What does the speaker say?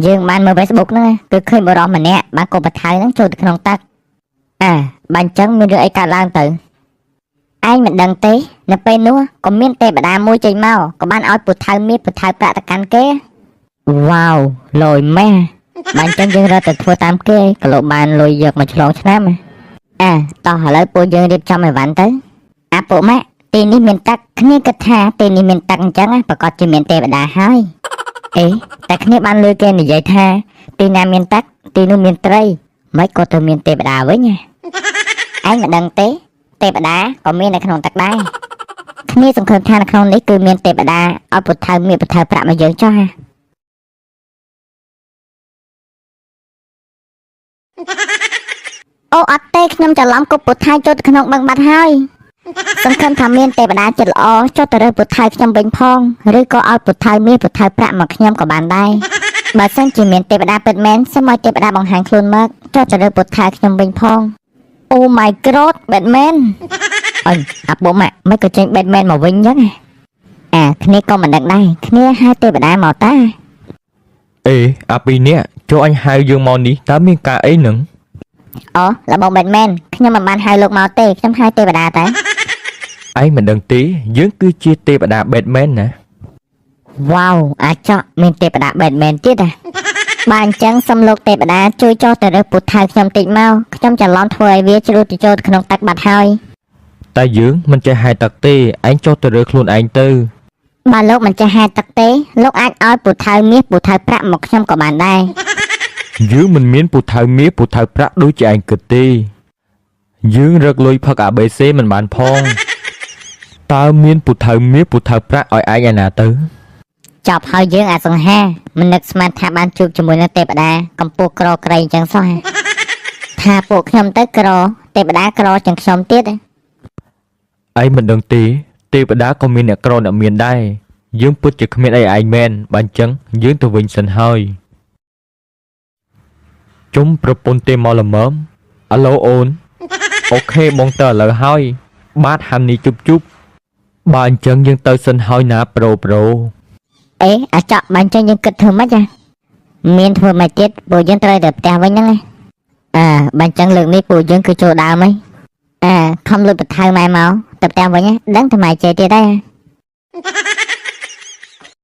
យើងបានមើល Facebook ហ្នឹងគឺឃើញបរិសម្នាក់បានកូនបថៅហ្នឹងចូលទៅក្នុងទឹកបាញ់ចឹងមានរឿងអីកើតឡើងទៅឯងមិនដឹងទេនៅពេលនោះក៏មានទេវតាមួយចេញមកក៏បានឲ្យពុថៅមាសពុថៅប្រាក់ទៅកាន់គេវ៉ាវលយម៉ែបាញ់ចឹងយើងរត់ទៅធ្វើតាមគេក៏លោកបានលុយយកមកឆ្លងឆ្នាំតោះឥឡូវពួកយើងរៀបចំអីវ៉ាន់ទៅពួកម៉ាក់ទីនេះមានទឹកគ្នាគិតថាទីនេះមានទឹកអញ្ចឹងប្រកាសជាមានទេវតាហើយតែគ្នាបានលើគេនិយាយថាទីណាមានទឹកទីនោះមានត្រីមិនក៏ទៅមានទេវតាវិញឯងមិនដឹងទេទេវតាក៏មាននៅក្នុងទឹកដែរគ្នាសង្ឃឹមថានៅក្នុងនេះគឺមានទេវតាឲ្យពុថៅមាសពុថៅប្រាក់មកយើងចុះអូអត់ទេខ្ញុំច្រឡំគប់ពុថៅចូលទៅក្នុងបឹងបាត់ហើយសង្ឃឹមថាមានទេវតាចិត្តល្អចុះទៅរើពុថៅខ្ញុំវិញផងឬក៏ឲ្យពុថៅមាសពុថៅប្រាក់មកខ្ញុំក៏បានដែរបើសិនជាមានទេវតាពិតមែនសូមឲ្យទេវតាបង្ហាញខ្លួនមកចុះទៅរើពុថៅខ្ញុំវិញផងអូ my god Batman អាពុំមិនក៏ចេញ Batman មកវិញអញ្ចឹងគ្នាក៏មិនដឹងដែរគ្នាហៅទេវតាមកតាអាពីរនាក់ចូលអញហៅយើងមកនេះតើមានការអីនឹងលបង Batman ខ្ញុំមិនបានហៅលោកមកទេខ្ញុំហៅទេវតាតែឯងមិនដឹងទេយើងគឺជាទេវតា Batman ណាវ៉ាវអាចកមានទេវតា Batman ទៀតបាទអញ្ចឹងសូមលោកទេវតាជួយចុះទៅរើពុថៅខ្ញុំតិចមកខ្ញុំច្រឡំធ្វើឲ្យវាជ្រុះទៅចូលក្នុងទឹកបាត់ហើយតែយើងមិនចេះហែលទឹកទេឯងចុះទៅរើខ្លួនឯងទៅបើលោកមិនចេះហែលទឹកទេលោកអាចឲ្យពុថៅមាសពុថៅប្រាក់មកខ្ញុំក៏បានដែរយើងមិនមានពុថៅមាសពុថៅប្រាក់ដូចជាឯងគិតទេយើងរកលុយផឹក ABC មិនបានផងតើមានពុថៅមាសពុថៅប្រាក់ឲ្យឯងឯណាទៅចប់ហើយយើងអាសង្ហាមិននឹកស្មានថាបានជួបជាមួយនឹងទេវតាកម្ពស់ក្រក្រៃអញ្ចឹងសោះថាពួកខ្ញុំទៅក្រទេវតាក្រជាងខ្ញុំទៀតឯងមិនដឹងទេទេវតាក៏មានអ្នកក្រអ្នកមានដែរយើងពិតជាគ្មានអីឯងមែនបើអញ្ចឹងយើងទៅវិញសិនហើយជុំប្រពន្ធទេមកល្មមអាឡូអូនអូខេបងទៅឥឡូវហើយបាទហាំនេះជប់បើអញ្ចឹងយើងទៅសិនហើយណាប្រូអាចកបាញ់ចឹងយើងគិតធ្វើម៉េចមានធ្វើម៉េចទៀតពួកយើងត្រូវទៅផ្ទះវិញហ្នឹងបាញ់ចឹងលើកនេះពួកយើងគឺចូលដើមហីខំលុយបថៅម៉ែមកទៅផ្ទះវិញដឹងតែម៉ែចេះទៀតដែរ